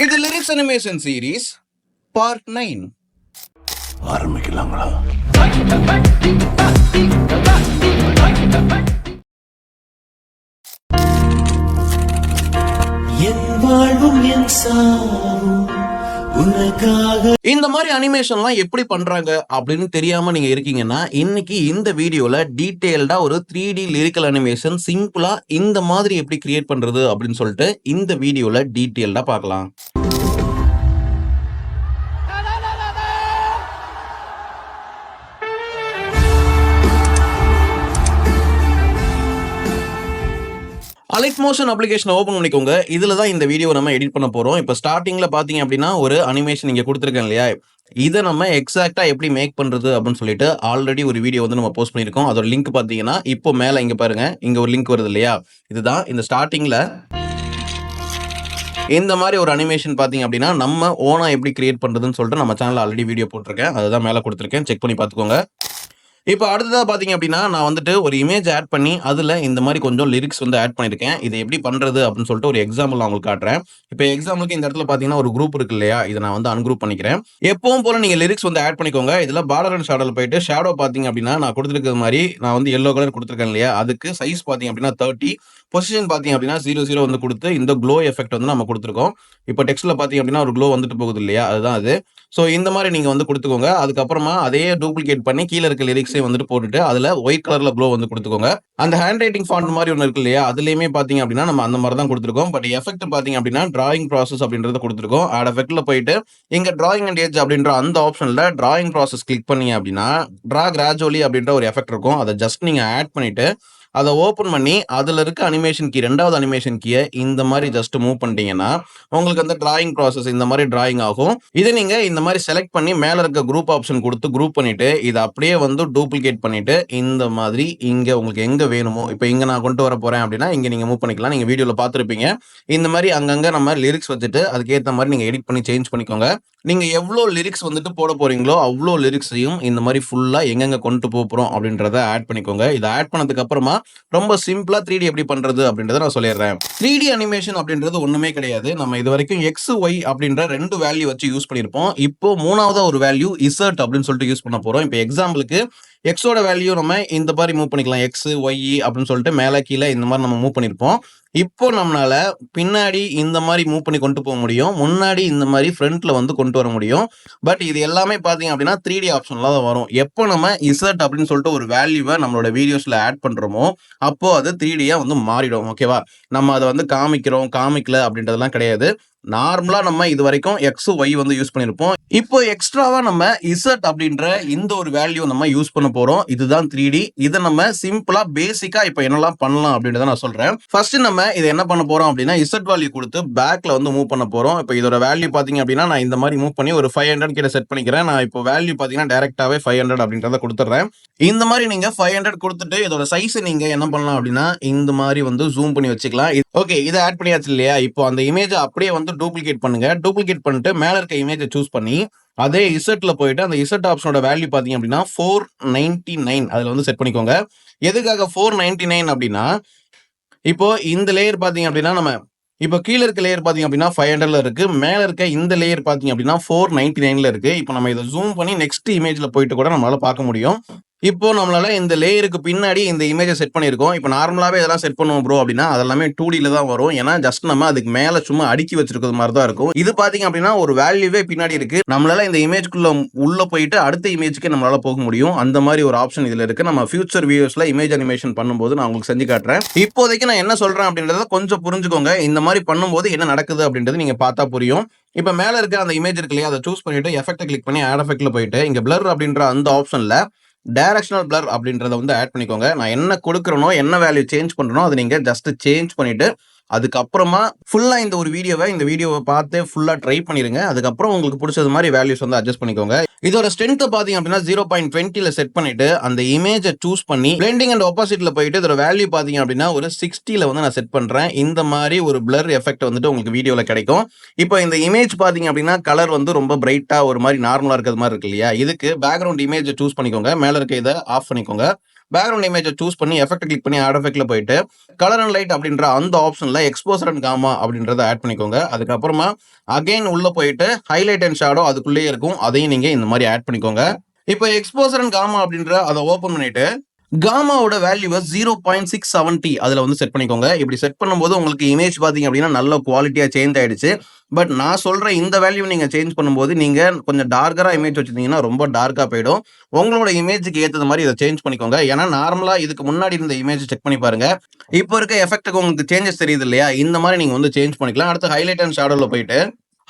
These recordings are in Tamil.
இது லிரிக்ஸ் அனிமேஷன் சீரீஸ் பார்ட் 9. ஆரம்பிக்கலாங்களா? என் வாழ்வும் என் சாவும் உனக்காக. இந்த மாதிரி அனிமேஷன்லாம் எப்படி பண்றாங்க அப்படின்னு தெரியாம நீங்க இருக்கீங்கன்னா, இன்னைக்கு இந்த வீடியோல டீடைல்டா ஒரு 3D லிரிக்கல் அனிமேஷன் சிம்பிளா இந்த மாதிரி எப்படி கிரியேட் பண்றது அப்படின்னு சொல்லிட்டு இந்த வீடியோல டீடைல்டா பார்க்கலாம். அலைட் மோஷன் அப்ளிகேஷனை ஓப்பன் பண்ணிக்கோங்க. இதில் தான் இந்த வீடியோ நம்ம எடிட் பண்ண போகிறோம். இப்போ ஸ்டார்டிங்கில் பார்த்தீங்க அப்படின்னா ஒரு அனிமேஷன் இங்கே கொடுத்துருக்கேன் இல்லையா, இதை நம்ம எக்ஸாக்டாக எப்படி மேக் பண்ணுறது அப்படின்னு சொல்லிட்டு ஆல்ரெடி ஒரு வீடியோ வந்து நம்ம போஸ்ட் பண்ணியிருக்கோம். அதோட லிங்க் பார்த்தீங்கன்னா இப்போ மேலே இங்கே பாருங்க, இங்கே ஒரு லிங்க் வருது இல்லையா, இதுதான் இந்த ஸ்டார்டிங்கில் இந்த மாதிரி ஒரு அனிமேஷன் பார்த்தீங்க அப்படின்னா நம்ம ஓனாக எப்படி கிரியேட் பண்ணுறதுன்னு சொல்லிட்டு நம்ம சேனலில் ஆல்ரெடி வீடியோ போட்டிருக்கேன். அதுதான் மேலே கொடுத்துருக்கேன், செக் பண்ணி பார்த்துக்கோங்க. இப்போ அடுத்ததாக பார்த்தீங்க அப்படின்னா நான் வந்துட்டு ஒரு இமேஜ் ஆட் பண்ணி அதில் இந்த மாதிரி கொஞ்சம் லிரிக்ஸ் வந்து ஆட் பண்ணியிருக்கேன். இதை எப்படி பண்ணுறது அப்படின்னு சொல்லிட்டு ஒரு எக்ஸாம்பிள் நான் உங்களுக்கு காட்டுறேன். இப்போ எக்ஸாம்பிளுக்கு இந்த இடத்துல பார்த்தீங்கன்னா ஒரு குரூப் இருக்கு இல்லையா, இதை நான் வந்து அன்குரூப் பண்ணிக்கிறேன். எப்பவும் போல நீங்கள் லிரிக்ஸ் வந்து ஆட் பண்ணிக்கோங்க. இதில் பார்டர் அண்ட் ஷேடோவில் போயிட்டு ஷேடோ பார்த்தீங்க அப்படின்னா நான் கொடுத்துருக்கிறது மாதிரி நான் வந்து எல்லோ கலர் கொடுத்துருக்கேன் இல்லையா, அதுக்கு சைஸ் பார்த்தீங்க அப்படின்னா 30, பொசிஷன் பார்த்தீங்க அப்படின்னா 00 வந்து கொடுத்து இந்த க்ளோ எஃபெக்ட் வந்து நம்ம கொடுத்துருக்கோம். இப்போ டெக்ஸ்ட்டில் பார்த்தீங்க அப்படின்னா ஒரு க்ளோ வந்துட்டு போகுது இல்லையா, அதுதான் அது. ஸோ இந்த மாதிரி நீங்கள் வந்து கொடுத்துக்கோங்க. அதுக்கப்புறமா அதே டூப்ளிகேட் பண்ணி கீழே இருக்க லிரிக்ஸே வந்துட்டு போட்டுட்டு அதில் ஒயிட் கலரில் க்ளோ வந்து கொடுத்துக்கோங்க. அந்த ஹேண்ட் ரைட்டிங் ஃபாண்ட் மாதிரி ஒன்று இருக்கு இல்லையா, அதுலேயுமே பார்த்தீங்க அப்படின்னா நம்ம அந்த மாதிரி தான் கொடுத்துருக்கோம். பட் எஃபெக்ட் பார்த்தீங்க அப்படின்னா டிராயிங் ப்ராசஸ் அப்படின்றத கொடுத்துருக்கோம். ஆட் எஃபெக்ட்டில் போயிட்டு இங்கே டிராயிங் அண்ட் ஏஜ் அப்படின்ற அந்த ஆப்ஷனில் டிராயிங் ப்ராசஸ் கிளிக் பண்ணீங்க அப்படின்னா ட்ரா கிராஜுவலி அப்படின்ற ஒரு எஃபெக்ட் இருக்கும். அதை ஜஸ்ட் நீங்கள் ஆட் பண்ணிவிட்டு அதை ஓப்பன் பண்ணி அதில் இருக்க அனிமேஷன் கீ, ரெண்டாவது அனிமேஷன் கீயை இந்த மாதிரி ஜஸ்ட் மூவ் பண்ணிட்டீங்கன்னா உங்களுக்கு அந்த டிராயிங் ப்ராசஸ் இந்த மாதிரி டிராயிங் ஆகும். இதை நீங்கள் இந்த மாதிரி செலக்ட் பண்ணி மேலே இருக்க குரூப் ஆப்ஷன் கொடுத்து குரூப் பண்ணிவிட்டு இதை அப்படியே வந்து டூப்ளிகேட் பண்ணிவிட்டு இந்த மாதிரி இங்கே உங்களுக்கு எங்கே வேணுமோ, இப்போ இங்கே நான் கொண்டு வர போகிறேன் அப்படின்னா இங்கே நீங்கள் மூவ் பண்ணிக்கலாம். நீங்கள் வீடியோவில் பார்த்துருப்பீங்க. இந்த மாதிரி அங்கங்கே நம்ம லிரிக்ஸ் வச்சுட்டு அதுக்கேற்ற மாதிரி நீங்கள் எடிட் பண்ணி சேஞ்ச் பண்ணிக்கோங்க. நீங்கள் எவ்வளோ லிரிக்ஸ் வந்துட்டு போட போகிறீங்களோ அவ்வளோ லிரிக்ஸையும் இந்த மாதிரி ஃபுல்லாக எங்கெங்கே கொண்டு போக போகிறோம் அப்படின்றத ஆட் பண்ணிக்கோங்க. இதை ஆட் பண்ணதுக்கு அப்புறமா ரொம்ப சிம்பிளா 3D எப்படி பண்றது அப்படின்றத நான் சொல்லிடுறேன். 3D அனிமேஷன் அப்படின்றது ஒண்ணுமே கிடையாது. நம்ம இது வரைக்கும் XY அப்படின்ற 2 வேல்யூ வச்சு யூஸ் பண்ணியிருப்போம். இப்போ மூணாவதா ஒரு வேல்யூ இசர்ட் அப்படின்னு சொல்லிட்டு யூஸ் பண்ண போறோம். இப்போ எக்ஸாம்பிளுக்கு எக்ஸோட வேல்யூ நம்ம இந்த மாதிரி மூவ் பண்ணிக்கலாம். X, Y அப்படின்னு சொல்லிட்டு மேலே கீழே இந்த மாதிரி நம்ம மூவ் பண்ணியிருப்போம். இப்போ நம்மளால பின்னாடி இந்த மாதிரி மூவ் பண்ணி கொண்டு போக முடியும், முன்னாடி இந்த மாதிரி ஃப்ரண்ட்ல வந்து கொண்டு வர முடியும். பட் இது எல்லாமே பார்த்தீங்க அப்படின்னா 3D ஆப்ஷன்ல தான் வரும். எப்போ நம்ம இசர்ட் அப்படின்னு சொல்லிட்டு ஒரு வேல்யூவை நம்மளோட வீடியோஸ்ல ஆட் பண்றோமோ அப்போ அது 3Dயா வந்து மாறிடும். ஓகேவா, நம்ம அதை வந்து காமிக்கல அப்படின்றதெல்லாம் கிடையாது. நார்மலா நம்ம இது வரைக்கும் X, Y வந்து யூஸ் பண்ணிருப்போம். இப்போ எக்ஸ்ட்ராவா நம்ம இசட் அப்படின்ற இந்த ஒரு வேல்யூ நம்ம யூஸ் பண்ண போறோம். இதுதான் 3D. இதை நம்ம சிம்பிளா பேசிக்கா இப்போ என்னெல்லாம் பண்ணலாம் அப்படின்றத நான் சொல்றேன். ஃபர்ஸ்ட் நம்ம இதை என்ன பண்ண போறோம் அப்படின்னா இசட் வேல்யூ கொடுத்து பேக்ல வந்து மூவ் பண்ண போறோம். இப்போ இதோட வேல்யூ பாத்தீங்க அப்படின்னா நான் இந்த மாதிரி மூவ் பண்ணி ஒரு 500 கிட்ட செட் பண்ணிக்கிறேன். நான் இப்போ வேல்யூ பாத்தீங்கன்னா டைரக்டாவே 500 அப்படின்றத கொடுத்துறேன். இந்த மாதிரி நீங்க 500 கொடுத்துட்டு இதோட சைஸ் நீங்க என்ன பண்ணலாம் அப்படின்னா இந்த மாதிரி வந்து ஜூம் பண்ணி வச்சுக்கலாம். ஓகே, இதை ஆட் பண்ணியாச்சு இல்லையா, இப்போ அந்த இமேஜ் அப்படியே வந்து டூப்ளிகேட் பண்ணுங்க. டூப்ளிகேட் பண்ணிட்டு மேல இருக்க இமேஜை சூஸ் பண்ணி அதே இசட்ல போயிட்டு அந்த இசட் ஆப்ஷனோட வேல்யூ பாத்தீங்க அப்படின்னா 499 அதுல வந்து செட் பண்ணிக்கோங்க. எதுக்காக 499 அப்படின்னா இப்போ இந்த லேயர் பாத்தீங்க அப்படின்னா நம்ம இப்போ கீழே இருக்க லேயர் பாத்தீங்க அப்படின்னா 500ல இருக்கு, மேல இருக்க இந்த லேயர் பாத்தீங்க அப்படின்னா 499ல இருக்கு. இப்போ நம்ம இதை ஜூம் பண்ணி நெக்ஸ்ட் இமேஜ்ல போயிட்டு கூட நம்மளால பார்க்க முடியும். இப்போ நம்மளால இந்த லேயருக்கு பின்னாடி இந்த இமேஜை செட் பண்ணியிருக்கோம். இப்போ நார்மலாவே இதெல்லாம் செட் பண்ணுவோம் ப்ரோ அப்படின்னா அதெல்லாமே 2Dல தான் வரும். ஏன்னா ஜஸ்ட் நம்ம அதுக்கு மேல சும்மா அடுக்கி வச்சிருக்கிறது மாதிரி தான் இருக்கும். இது பாத்தீங்க அப்படின்னா ஒரு வேல்யூவே பின்னாடி இருக்கு. நம்மளால இந்த இமேஜ்க்குள்ள உள்ள போயிட்டு அடுத்த இமேஜ்க்கு நம்மளால போக முடியும். அந்த மாதிரி ஒரு ஆப்ஷன் இதுல இருக்கு. நம்ம ஃபியூச்சர் வீடியோஸ்ல இமேஜ் அனிமேஷன் பண்ணும்போது நான் உங்களுக்கு செஞ்சு காட்டுறேன். இப்போதைக்கு நான் என்ன சொல்றேன் அப்படின்றத கொஞ்சம் புரிஞ்சுக்கோங்க. இந்த மாதிரி பண்ணும்போது என்ன நடக்குது அப்படின்றது நீங்க பார்த்தா புரியும். இப்போ மேல இருக்க அந்த இமேஜ் இருக்கு இல்லையா, அதை சூஸ் பண்ணிட்டு எஃபெக்ட்டை கிளிக் பண்ணி ஆட் எஃபெக்ட்ல போயிட்டு இங்க பிளர் அப்படின்ற அந்த ஆப்ஷன்ல டைரக்ஷனல் பிளர் அப்படின்றத வந்து ஆட் பண்ணிக்கோங்க. நான் என்ன கொடுக்குறனோ என்ன வேல்யூ சேஞ்ச் பண்றனோ அதை நீங்க ஜஸ்ட் சேஞ்ச் பண்ணிட்டு அதுக்கப்புறமா ஃபுல்லா இந்த வீடியோவை பார்த்து ஃபுல்லா ட்ரை பண்ணிருங்க. அதுக்கப்புறம் உங்களுக்கு பிடிச்சது மாதிரி வேல்யூஸ் வந்து அட்ஜஸ்ட் பண்ணிக்கோங்க. இதோட ஸ்ட்ரென்த் பாத்தீங்க அப்படின்னா 0.20ல செட் பண்ணிட்டு அந்த இமேஜை சூஸ் பண்ணி பிளெண்டிங் அண்ட் ஆப்போசிட்ல போயிட்டு இதோட வேல்யூ பாத்தீங்க அப்படின்னா ஒரு 60ல வந்து நான் செட் பண்றேன். இந்த மாதிரி ஒரு பிளர் எஃபெக்ட் வந்துட்டு உங்களுக்கு வீடியோல கிடைக்கும். இப்போ இந்த இமேஜ் பாத்தீங்க அப்படின்னா கலர் வந்து ரொம்ப பிரைட்டா ஒரு மாதிரி நார்மலா இருக்கிறது மாதிரி இருக்கு இல்லையா, இதுக்கு பேக்ரவுண்ட் இமேஜை சூஸ் பண்ணிக்கோங்க. மேல இருக்க இதை ஆஃப் பண்ணிக்கோங்க. பேக்ரவுண்ட் இமேஜை சூஸ் பண்ணி எஃபெக்ட் கிளிக் பண்ணி ஆட் எஃபெக்ட்ல போயிட்டு கலர் அண்ட் லைட் அப்படின்ற அந்த ஆப்ஷன்ல எக்ஸ்போசர் அண்ட் காமா அப்படின்றத ஆட் பண்ணிக்கோங்க. அதுக்கப்புறமா அகைன் உள்ள போயிட்டு ஹைலைட் அண்ட் ஷேடோ அதுக்குள்ளேயே இருக்கும், அதையும் நீங்க இந்த மாதிரி ஆட் பண்ணிக்கோங்க. இப்போ எக்ஸ்போசர் அண்ட் காமா அப்படின்ற அதை ஓப்பன் பண்ணிட்டு காமாவோட வேல்யூவை 0.670 அதில் வந்து செட் பண்ணிக்கோங்க. இப்படி செட் பண்ணும்போது உங்களுக்கு இமேஜ் பார்த்தீங்க அப்படின்னா நல்ல குவாலிட்டியாக சேஞ்ச் ஆயிடுச்சு. பட் நான் சொல்கிற இந்த வேல்யூ நீங்கள் சேஞ்ச் பண்ணும்போது நீங்கள் கொஞ்சம் டார்க்கராக இமேஜ் வச்சுருந்தீங்கன்னா ரொம்ப டார்க்காக போயிடும். உங்களோட இமேஜுக்கு ஏற்றது மாதிரி இதை சேஞ்ச் பண்ணிக்கோங்க. ஏன்னா நார்மலாக இதுக்கு முன்னாடி இருந்த இமேஜ் செக் பண்ணி பாருங்க, இப்போ இருக்க எஃபெக்ட்டுக்கு உங்களுக்கு சேஞ்சஸ் தெரியுது இல்லையா, இந்த மாதிரி நீங்கள் வந்து சேஞ்ச் பண்ணிக்கலாம். அடுத்து ஹைலைட் அண்ட் ஷேடோவில் போயிட்டு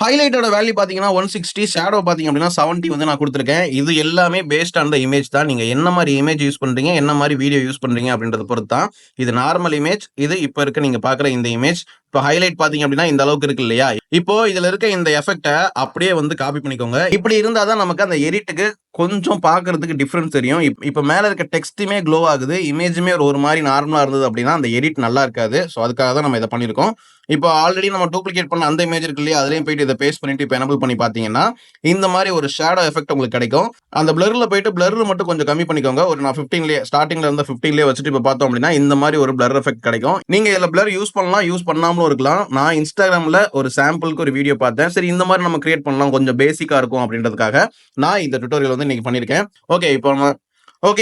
ஹைலைட்டோட வேல்யூ பார்த்தீங்கன்னா 160, ஷேடோ பார்த்தீங்க அப்படின்னா 70 வந்து நான் கொடுத்துருக்கேன். இது எல்லாமே பேஸ்ட் ஆன் த இமேஜ் தான். நீங்கள் என்ன மாதிரி இமேஜ் யூஸ் பண்ணுறீங்க, என்ன மாதிரி வீடியோ யூஸ் பண்ணுறீங்க அப்படின்றத பொறுத்து தான். இது நார்மல் இமேஜ், இது இப்போ இருக்க நீங்கள் பார்க்குற இந்த இமேஜ். இப்போ ஹைலைட் பார்த்தீங்க அப்படின்னா இந்த அளவுக்கு இருக்கு இல்லையா, இப்போ இதில் இருக்க இந்த எஃபெக்டை அப்படியே வந்து காப்பி பண்ணிக்கோங்க. இப்படி இருந்தால் தான் நமக்கு அந்த எடிட்டுக்கு கொஞ்சம் பார்க்கறதுக்கு டிஃப்ரென்ஸ் தெரியும். இப்போ மேலே இருக்க டெக்ஸ்ட்டுமே க்ளோ ஆகுது, இமேஜுமே ஒரு மாதிரி நார்மலாக இருந்தது அப்படின்னா அந்த எடிட் நல்லா இருக்காது. ஸோ அதுக்காக தான் நம்ம இதை பண்ணியிருக்கோம். இப்போ ஆல்ரெடி நம்ம டூப்ளிகேட் பண்ண அந்த இமேஜ் இருக்கு இல்லையா, அதுலேயும் போயிட்டு இதை பேஸ்ட் பண்ணிட்டு இப்போ எனபிள் பண்ணி பார்த்தீங்கன்னா இந்த மாதிரி ஒரு ஷேடோ எஃபெக்ட் உங்களுக்கு கிடைக்கும். அந்த பிளர்ல போயிட்டு பிளர் மட்டும் கொஞ்சம் கம்மி பண்ணிக்கோங்க. ஒரு நான் 15லேயே ஸ்டார்டிங்ல இருந்த 15லேயே வச்சுட்டு இப்போ பார்த்தோம் அப்படின்னா இந்த மாதிரி ஒரு பிளர் எஃபெக்ட் கிடைக்கும். நீங்கள் இதில் பிளர் யூஸ் பண்ணலாம், யூஸ் பண்ணாமலும் இருக்கலாம். நான் இன்ஸ்டாகிராமில் ஒரு சாம்பிளுக்கு ஒரு வீடியோ பார்த்தேன். சரி இந்த மாதிரி நம்ம கிரியேட் பண்ணலாம், கொஞ்சம் பேசிக்காக இருக்கும் அப்படின்றதுக்காக நான் இந்த டுட்டோரியல் வந்து இன்னைக்கு பண்ணியிருக்கேன். ஓகே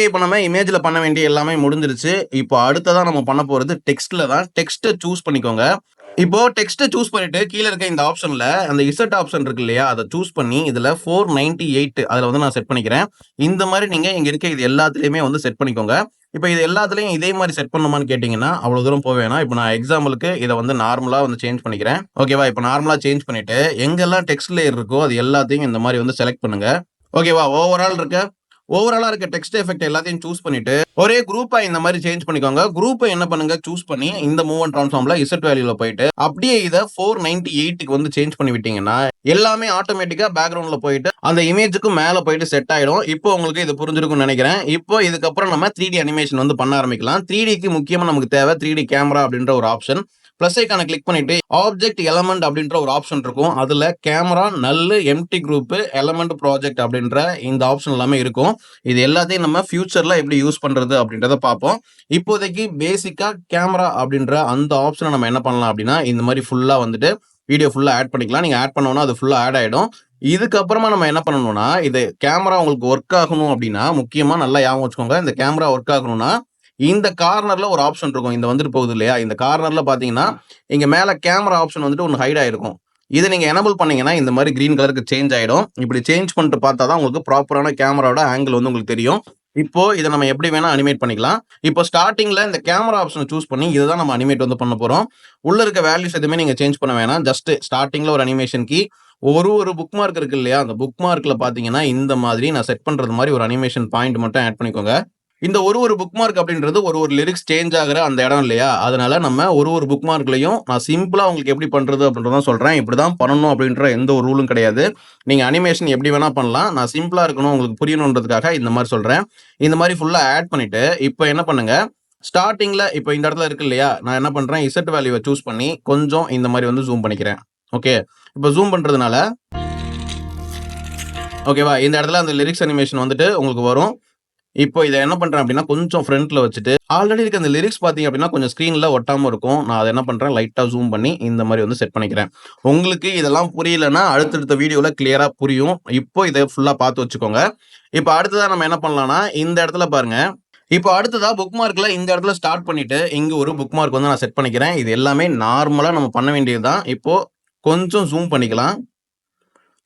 இப்போ நம்ம இமேஜில் பண்ண வேண்டிய எல்லாமே முடிஞ்சிருச்சு. இப்போ அடுத்ததான் நம்ம பண்ண போகிறது டெக்ஸ்ட்டில் தான். டெக்ஸ்ட்டை சூஸ் பண்ணிக்கோங்க. இப்போ டெக்ஸ்ட்டை சூஸ் பண்ணிட்டு கீழே இருக்க இந்த ஆப்ஷனில் அந்த இசட் ஆப்ஷன் இருக்கு இல்லையா, அதை சூஸ் பண்ணி இதில் 498 அதில் வந்து நான் செட் பண்ணிக்கிறேன். இந்த மாதிரி நீங்கள் இங்கே இருக்க இது எல்லாத்துலேயுமே வந்து செட் பண்ணிக்கோங்க. இப்போ இது எல்லாத்துலேயும் இதே மாதிரி செட் பண்ணுமான்னு கேட்டிங்கன்னா அவ்வளோ தூரம் போவேனா. இப்போ நான் எக்ஸாம்பிளுக்கு இதை வந்து நார்மலாக வந்து சேஞ்ச் பண்ணிக்கிறேன். ஓகேவா, இப்போ நார்மலாக சேஞ்ச் பண்ணிவிட்டு எங்கெல்லாம் டெக்ஸ்ட் லேயர் இருக்கோ அது எல்லாத்தையும் இந்த மாதிரி வந்து செலக்ட் பண்ணுங்க. ஓகேவா, ஓவராலா இருக்க டெக்ஸ்ட் எஃபெக்ட் எல்லாத்தையும் சூஸ் பண்ணிட்டு ஒரே குரூப்பா இந்த மாதிரி சேஞ்ச் பண்ணிக்கோங்க. குரூப்பை என்ன பண்ணுங்க, சூஸ் பண்ணி இந்த மூவ் அண்ட் ட்ரான்ஸ்ஃபார்ம்ல இசட் வேல்யூல போயிட்டு அப்படியே இதை 498க்கு வந்து சேஞ்ச் பண்ணி விட்டீங்கன்னா எல்லாமே ஆட்டோமேட்டிக்கா பேக்ரவுண்ட்ல போயிட்டு அந்த இமேஜுக்கு மேல போயிட்டு செட் ஆயிடும். இப்போ உங்களுக்கு இது புரிஞ்சிருக்கும்னு நினைக்கிறேன். இப்போ இதுக்கப்புறம் நம்ம 3D அனிமேஷன் வந்து பண்ண ஆரம்பிக்கலாம். 3Dக்கு முக்கியமா நமக்கு தேவை 3D கேமரா அப்படின்ற ஒரு ஆப்ஷன். பிளஸ் ஐக்கான கிளிக் பண்ணிட்டு ஆப்ஜெக்ட் எலமெண்ட் அப்படின்ற ஒரு ஆப்ஷன் இருக்கும். அதுல camera, null, empty group, element project அப்படின்ற இந்த ஆப்ஷன் எல்லாமே இருக்கும். இது எல்லாத்தையும் நம்ம ஃபியூச்சர்ல எப்படி யூஸ் பண்றது அப்படின்றத பார்ப்போம். இப்போதைக்கு பேசிக்கா கேமரா அப்படின்ற அந்த ஆப்ஷனை நம்ம என்ன பண்ணலாம் அப்படின்னா இந்த மாதிரி ஃபுல்லா வந்துட்டு வீடியோ ஃபுல்லா ஆட் பண்ணிக்கலாம். நீங்க ஆட் பண்ணோம்னா அது ஃபுல்லா ஆட் ஆயிடும். இதுக்கப்புறமா நம்ம என்ன பண்ணணும்னா இது கேமரா உங்களுக்கு ஒர்க் ஆகணும் அப்படின்னா முக்கியமா நல்லா ஞாபகம் வச்சுக்கோங்க. இந்த கேமரா ஒர்க் ஆகணும்னா இந்த கார்னர்ல ஒரு ஆப்ஷன் இருக்கும். இந்த வந்துட்டு போகுது இல்லையா, இந்த கார்னர்ல பாத்தீங்கன்னா இங்க மேல கேமரா ஆப்ஷன் வந்துட்டு ஒன்று ஹைட் ஆயிருக்கும். இதை நீங்க எனபிள் பண்ணீங்கன்னா இந்த மாதிரி கிரீன் கலருக்கு சேஞ்ச் ஆயிடும். இப்படி சேஞ்ச் பண்ணிட்டு பார்த்தா தான் உங்களுக்கு ப்ராப்பரான கேமராவோட ஆங்கிள் வந்து உங்களுக்கு தெரியும். இப்போ இதை நம்ம எப்படி வேணா அனிமேட் பண்ணிக்கலாம். இப்போ ஸ்டார்டிங்ல இந்த கேமரா ஆப்ஷனை சூஸ் பண்ணி இதை தான் நம்ம அனிமேட் வந்து பண்ண போறோம். உள்ள இருக்க வேல்யூஸ் எதுவுமே நீங்க சேஞ்ச் பண்ண வேணாம். ஜஸ்ட் ஸ்டார்டிங்ல ஒரு அனிமேஷன் கீ, ஒரு புக் மார்க் இருக்கு இல்லையா, அந்த புக் மார்க்ல பாத்தீங்கன்னா இந்த மாதிரி நான் செட் பண்றது மாதிரி ஒரு அனிமேஷன் பாயிண்ட் மட்டும் ஆட் பண்ணிக்கோங்க. இந்த ஒரு புக் மார்க் அப்படின்றது ஒரு லிரிக்ஸ் சேஞ்ச் ஆகிற அந்த இடம் இல்லையா, அதனால நம்ம ஒரு புக் மார்க்லையும் நான் சிம்பிளா உங்களுக்கு எப்படி பண்றது அப்படின்றதான் சொல்றேன். இப்படிதான் பண்ணணும் அப்படின்ற எந்த ஒரு ரூலும் கிடையாது. நீங்க அனிமேஷன் எப்படி வேணா பண்ணலாம். நான் சிம்பிளா இருக்கணும் உங்களுக்கு புரியணுன்றதுக்காக இந்த மாதிரி சொல்றேன். இந்த மாதிரி ஃபுல்லா ஆட் பண்ணிட்டு இப்போ என்ன பண்ணுங்க, ஸ்டார்டிங்ல இப்போ இந்த இடத்துல இருக்கு இல்லையா, நான் என்ன பண்றேன் இசட் வேல்யூவை சூஸ் பண்ணி கொஞ்சம் இந்த மாதிரி வந்து ஜூம் பண்ணிக்கிறேன். ஓகே, இப்போ ஜூம் பண்றதுனால ஓகேவா இந்த இடத்துல அந்த லிரிக்ஸ் அனிமேஷன் வந்துட்டு உங்களுக்கு வரும். இப்போ இதை என்ன பண்றேன் அப்படின்னா கொஞ்சம் ஃப்ரண்ட்ல வச்சுட்டு ஆல்ரெடி இருக்க அந்த லிரிக்ஸ் பாத்தீங்க அப்படின்னா கொஞ்சம் ஸ்கிரீன்ல ஒட்டாம இருக்கும். நான் அதை என்ன பண்றேன் லைட்டா ஜூம் பண்ணி இந்த மாதிரி வந்து செட் பண்ணிக்கிறேன். உங்களுக்கு இதெல்லாம் புரியலன்னா அடுத்தடுத்த வீடியோல கிளியரா புரியும். இப்போ இதை ஃபுல்லா பார்த்து வச்சுக்கோங்க. இப்போ அடுத்ததா நம்ம என்ன பண்ணலாம்னா இந்த இடத்துல பாருங்க, இப்போ அடுத்ததா புக் மார்க்ல இந்த இடத்துல ஸ்டார்ட் பண்ணிட்டு இங்க ஒரு புக் மார்க் வந்து நான் செட் பண்ணிக்கிறேன். இது எல்லாமே நார்மலா நம்ம பண்ண வேண்டியதுதான். இப்போ கொஞ்சம் ஜூம் பண்ணிக்கலாம்.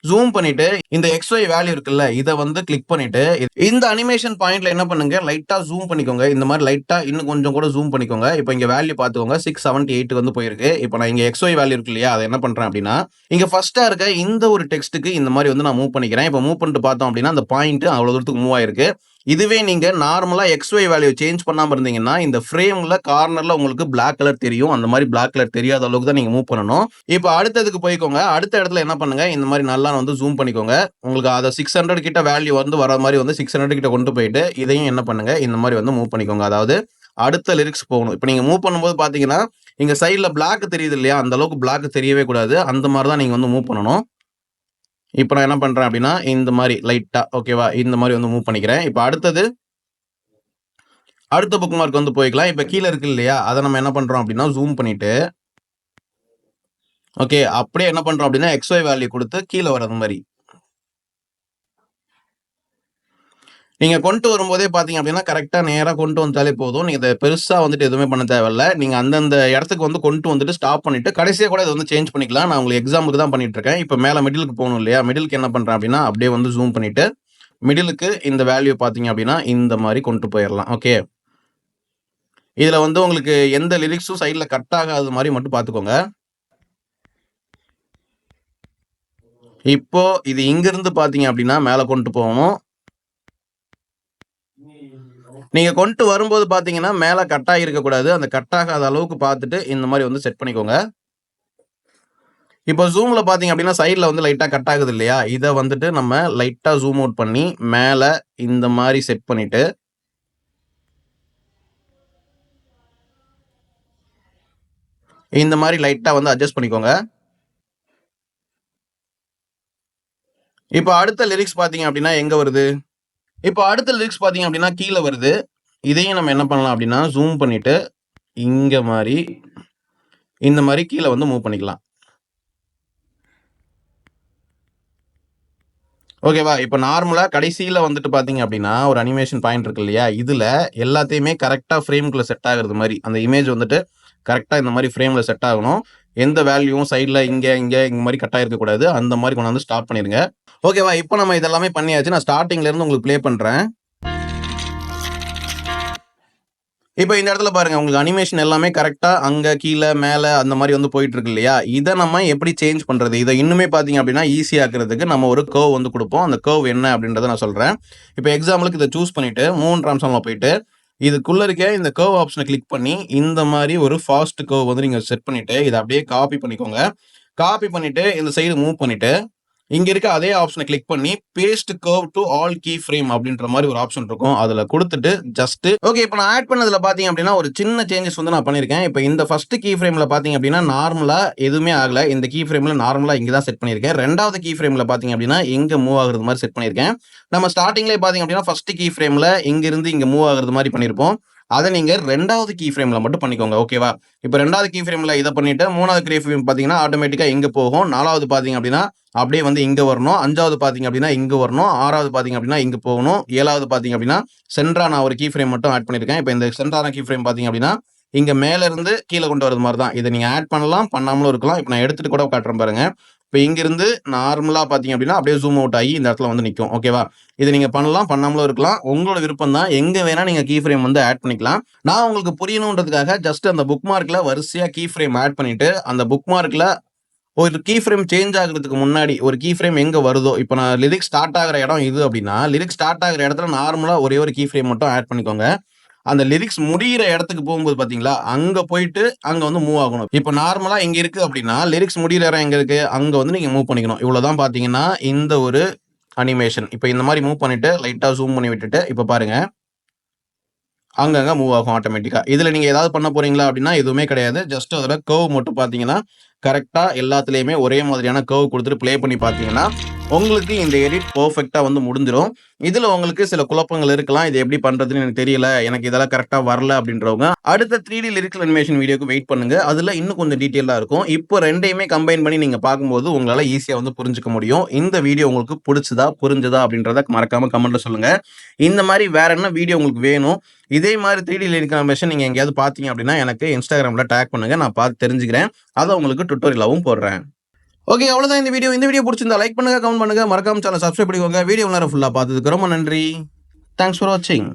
ஜூம் பண்ணிட்டு இந்த XY வேல்யூ இருக்குல்ல, இதை வந்து கிளிக் பண்ணிட்டு இந்த அனிமேஷன் பாயிண்ட்ல என்ன பண்ணுங்க, லைட்டா ஜூம் பண்ணிக்கோங்க. இந்த மாதிரி லைட்டா இன்னும் கொஞ்சம் கூட ஜூம் பண்ணிக்கோங்க. இப்போ இங்க வேல்யூ பாத்துக்கோங்க 678 வந்து போயிருக்கு. இப்போ நான் இங்க XY வேல்யூ இருக்கு இல்லையா, அதை என்ன பண்றேன் அப்படின்னா இங்க ஃபர்ஸ்டா இருக்க இந்த ஒரு டெக்ஸ்ட்டுக்கு இந்த மாதிரி வந்து நான் மூவ் பண்ணிக்கிறேன். இப்போ மூவ் பண்ணிட்டு பார்த்தோம் அப்படின்னா அந்த பாயிண்ட் அவ்வளவு தூரத்துக்கு மூவ் ஆயிருக்கு. இதுவே நீங்க நார்மலா XY வேல்யூ சேஞ்ச் பண்ணாம இருந்தீங்கன்னா இந்த ஃப்ரேம்ல கார்னர்ல உங்களுக்கு பிளாக் கலர் தெரியும். அந்த மாதிரி பிளாக் கலர் தெரியாத அளவுக்கு தான் நீங்க மூவ் பண்ணணும். இப்போ அடுத்ததுக்கு போய்க்கோங்க. அடுத்த இடத்துல என்ன பண்ணுங்க, இந்த மாதிரி நல்லா வந்து ஜூம் பண்ணிக்கோங்க. உங்களுக்கு அதை 600 கிட்ட வேல்யூ வந்து வர மாதிரி வந்து 600 கிட்ட கொண்டு போயிட்டு இதையும் என்ன பண்ணுங்க இந்த மாதிரி வந்து மூவ் பண்ணிக்கோங்க. அதாவது அடுத்த லிரிக்ஸ் போகணும். இப்போ நீங்க மூவ் பண்ணும்போது பாத்தீங்கன்னா இங்க சைட்ல பிளாக் தெரியுது இல்லையா, அந்த அளவுக்கு பிளாக் தெரியவே கூடாது. அந்த மாதிரி தான் நீங்க வந்து மூவ் பண்ணணும். இப்போ நான் என்ன பண்றேன் அப்படின்னா இந்த மாதிரி லைட்டா ஓகேவா இந்த மாதிரி வந்து மூவ் பண்ணிக்கிறேன். இப்போ அடுத்த புக் மார்க் வந்து போய்க்கலாம். இப்ப கீழ இருக்கு இல்லையா? அத நம்ம என்ன பண்றோம் அப்படின்னா, ஜூம் பண்ணிட்டு, ஓகே. அப்படியே என்ன பண்றோம் அப்படின்னா, XY வேல்யூ குடுத்து கீழ வர்றது மாரி. நீங்க கொண்டு வரும்போதே பார்த்தீங்க அப்படின்னா, கரெக்ட்டா நேரா கொண்டு வந்துட்டாலே போதும். நீங்க இத பெருசா வந்துட்டு எதுவுமே பண்ண தேவையில்ல. நீங்க அந்தந்த இடத்துக்கு வந்து கொண்டு வந்துட்டு ஸ்டாப் பண்ணிட்டு, கடைசியா கூட இத வந்து சேஞ்ச் பண்ணிக்கலாம். நான் உங்களுக்கு எக்ஸாம்பிளுக்கு தான் பண்ணிட்டு இருக்கேன். இப்ப மேல மிடிலுக்கு போணும் இல்லையா? மிடிலுக்கு என்ன பண்றேன் அப்படின்னா, அப்படியே வந்து ஜூம் பண்ணிட்டு, மிடிலுக்கு இந்த வேல்யூ பார்த்தீங்க அப்படின்னா, இந்த மாரி கொண்டு போயிரலாம். ஓகே. இதுல வந்து உங்களுக்கு எந்த லிரிக்ஸும் சைடுல கட் ஆகாத மாரி மட்டும் பார்த்துக்கோங்க. இப்போ இது இங்கிருந்து பார்த்தீங்க அப்படின்னா, மேல கொண்டு போகணும். நீங்க கொண்டு வரும்போது பார்த்தீங்கன்னா, மேல கட் ஆகியிருக்கக்கூடாது. அந்த கட் ஆகாத அளவுக்கு பார்த்துட்டு, இந்த மாரி வந்து செட் பண்ணிக்கோங்க. இப்போ ஜூம்ல பார்த்தீங்க அப்படின்னா, சைடுல வந்து லைட்டா கட் ஆகுது இல்லையா? இத வந்துட்டு நம்ம லைட்டா ஜூம் அவுட் பண்ணி, மேல இந்த மாரி செட் பண்ணிட்டு, இந்த மாரி லைட்டா வந்து அட்ஜஸ்ட் பண்ணிக்கோங்க. இப்போ அடுத்த லிரிக்ஸ் பார்த்தீங்க அப்படின்னா, எங்க வருது? இப்போ அடுத்த லிரிக்ஸ் பார்த்தீங்க அப்படின்னா, கீழ வருது. இதையும் நம்ம என்ன பண்ணலாம் அப்படின்னா, ஜூம் பண்ணிட்டு, இங்க மாரி, இந்த மாரி கீழ வந்து மூவ் பண்ணிக்கலாம். ஓகேவா? இப்ப நார்மலா கடைசியில வந்துட்டு பார்த்தீங்க அப்படின்னா, ஒரு அனிமேஷன் பாயிண்ட் இருக்கு இல்லையா? இதுல எல்லாத்தையுமே கரெக்ட்டா ஃப்ரேம்க்குள்ள செட் ஆகுறது மாரி, அந்த இமேஜ் வந்துட்டு கரெக்ட்டா இந்த மாரி ஃப்ரேம்ல செட் ஆகணும். எந்த வேல்யூவும் சைடுல இங்க மாரி கட் ஆயிருக்க கூடாது. அந்த மாரி கொண்டாந்து ஸ்டார்ட் பண்ணிருங்க. ஓகேவா? இப்ப நம்ம இதெல்லாமே பண்ணியாச்சு. நான் ஸ்டார்ட்டிங்ல இருந்து உங்களுக்கு ப்ளே பண்றேன். இப்ப இந்த இடத்துல பாருங்க. உங்களுக்கு அனிமேஷன் எல்லாமே கரெக்ட்டா அங்க, கீழ, மேல அந்த மாரி வந்து போயிட்டு இருக்கு இல்லையா? இத நம்ம எப்படி சேஞ்ச் பண்றது? இத இன்னுமே பார்த்தீங்க அப்படின்னா, ஈஸியா ஆக்குறதுக்கு நம்ம ஒரு கர்வ் வந்து குடுப்போம். அந்த கர்வ் என்ன அப்படின்றத நான் சொல்றேன். இப்ப எக்ஸாம்பிளுக்கு இத சூஸ் பண்ணிட்டு, மூவ் ட்ரான்ஸ்ஃபார்ம்ல போயிட்டு, இதுக்குள்ள இருக்க இந்த கர்வ் ஆப்ஷன கிளிக் பண்ணி, இந்த மாரி ஒரு ஃபாஸ்ட் கர்வ் வந்து நீங்க செட் பண்ணிட்டு, இத அப்படியே காப்பி பண்ணிக்கோங்க. காப்பி பண்ணிட்டு, இந்த சைடு மூவ் பண்ணிட்டு, இங்க இருக்க அதே ஆப்ஷன கிளிக் பண்ணி, paste curve to all key frame அப்படின்ற மாரி ஒரு ஆப்ஷன் இருக்கும். அதுல குடுத்துட்டு ஜஸ்ட் ஓகே. இப்ப நான் ஆட் பண்ணதுல பார்த்தீங்க அப்படின்னா, ஒரு சின்ன சேஞ்சஸ் வந்து நான் பண்ணியிருக்கேன். இப்ப இந்த ஃபர்ஸ்ட் கீ ஃப்ரேம்ல பார்த்தீங்க அப்படின்னா, நார்மலா எதுவுமே ஆகல. இந்த கீ ஃப்ரேம்ல நார்மலா இங்க தான் செட் பண்ணியிருக்கேன். 2வது கீ ஃப்ரேம்ல பார்த்தீங்க அப்படின்னா, இங்க மூவ் ஆகுறது மாரி செட் பண்ணியிருக்கேன். நம்ம ஸ்டார்ட்டிங்லயே பார்த்தீங்க அப்படின்னா, ஃபர்ஸ்ட் கீ ஃப்ரேம்ல இங்கிருந்து இங்க மூவ் ஆகுறது மாரி பண்ணியிருப்போம். அத நீங்க 2வது கீ ஃப்ரேம்ல மட்டும் பண்ணிக்கோங்க. ஓகேவா? இப்ப 2வது கீ ஃப்ரேம்ல இத பண்ணிட்டு, 3வது கீ ஃப்ரேம் பார்த்தீங்கன்னா, ஆட்டோமேட்டிக்கா இங்க போகும். 4வது பார்த்தீங்க அப்படின்னா, அப்படியே வந்து இங்க வரணும். 5வது பார்த்தீங்க அப்படின்னா, இங்க வரணும். 6வது பார்த்தீங்க அப்படின்னா, இங்க போகணும். 7வது பார்த்தீங்க அப்படின்னா, சென்டரா நான் ஒரு கீ ஃப்ரேம் மட்டும் ஆட் பண்ணியிருக்கேன். இப்ப இந்த சென்டரான கீ ஃப்ரேம் பார்த்தீங்க அப்படின்னா, இங்க மேல இருந்து கீழ கொண்டு வரது மாரி தான். இத நீங்க ஆட் பண்ணலாம், பண்ணாமலும் இருக்கலாம். இப்ப நான் எடுத்துட்டு கூட காட்டுறேன் பாருங்க. இப்ப இங்கிருந்து நார்மலா பார்த்தீங்க அப்படின்னா, அப்படியே ஜூம் அவுட் ஆகி இந்த இடத்துல வந்து நிக்கும். ஓகேவா? இத நீங்க பண்ணலாம், பண்ணாமலும் இருக்கலாம். உங்களோட விருப்பம் தான். எங்க வேணா நீங்க கீ ஃப்ரேம் வந்து ஆட் பண்ணிக்கலாம். நான் உங்களுக்கு புரியணுன்றதுக்காக ஜஸ்ட் அந்த புக் மார்க்ல வரிசையா கீ ஃப்ரேம் ஆட் பண்ணிட்டு, அந்த புக் மார்க்ல ஒரு கீ ஃப்ரேம் சேஞ்ச் ஆகுறதுக்கு முன்னாடி, ஒரு கீ ஃப்ரேம் எங்க வருதோ, இப்ப நான் லிரிக்ஸ் ஸ்டார்ட் ஆகுற இடம் இது அப்படின்னா, லிரிக்ஸ் ஸ்டார்ட் ஆகுற இடத்துல நார்மலா ஒரே ஒரு கீ ஃப்ரேம் மட்டும் ஆட் பண்ணிக்கோங்க. அந்த லிரிக்ஸ் முடியிற இடத்துக்கு போகும்போது பார்த்தீங்களா, அங்க போயிட்டு அங்க வந்து மூவ் ஆகணும். இப்ப நார்மலா இங்க இருக்கு அப்படின்னா, லிரிக்ஸ் முடியிற இடம் எங்க இருக்கு? அங்க வந்து நீங்க மூவ் பண்ணிக்கணும். இவ்வளவுதான் பார்த்தீங்கன்னா, இந்த ஒரு அனிமேஷன். இப்ப இந்த மாரி மூவ் பண்ணிட்டு, லைட்டா ஜூம் பண்ணி விட்டுட்டு, இப்ப பாருங்க. அங்கங்க மூவ் ஆகும் ஆட்டோமேட்டிக்கா. இதுல நீங்க ஏதாவது பண்ண போறீங்களா அப்படின்னா, எதுவுமே கிடையாது. ஜஸ்ட் அதோட கர்வ் மட்டும் பார்த்தீங்கன்னா, கரெக்ட்டா எல்லாத்துலயுமே ஒரே மாதிரியான கர்வ் குடுத்துட்டு ப்ளே பண்ணி பார்த்தீங்கன்னா, உங்களுக்கு இந்த எடிட் பெர்ஃபெக்ட்டா வந்து முடிஞ்சிரும். இதுல உங்களுக்கு சில குழப்பங்கள் இருக்கலாம். இது எப்படி பண்றதுன்னு எனக்கு தெரியல. எனக்கு இதெல்லாம் கரெக்ட்டா வரல அப்படின்றவங்க, அடுத்த 3டி லிரிக்கல் அனிமேஷன் வீடியோக்கு வெயிட் பண்ணுங்க. அதுல இன்னும் கொஞ்சம் டீட்டெயிலா இருக்கும். இப்போ 2யுமே கம்பைன் பண்ணி நீங்க பார்க்கும்போது, உங்களால ஈஸியா வந்து புரிஞ்சுக்க முடியும். இந்த வீடியோ உங்களுக்கு புடிச்சதா, புரிஞ்சதா அப்படின்றத மறக்காம கமெண்ட்ல சொல்லுங்க. இந்த மாரி வேற என்ன வீடியோ உங்களுக்கு வேணும்? இதே மாரி 3டி லிரிக்கல் அனிமேஷன் நீங்க எங்கேயாவது பார்த்தீங்க அப்படின்னா, எனக்கு Instagramல டாக் பண்ணுங்க. நான் பார்த்து தெரிஞ்சுக்கிறேன். அத உங்களுக்கு டுட்டோரியலாவும் போடுறேன். ஓகே. அவ்வளவுதான் இந்த வீடியோ. இந்த வீடியோ புடிச்சிருந்தா லைக் பண்ணுங்க, கமெண்ட் பண்ணுங்க. மறக்காம சேனல சப்ஸ்கிரைப் பண்ணிக்கோங்க. வீடியோ நேரம் ஃபுல்லா பார்த்ததுக்கு ரொம்ப நன்றி. தேங்க்ஸ் ஃபார் வாட்சிங்.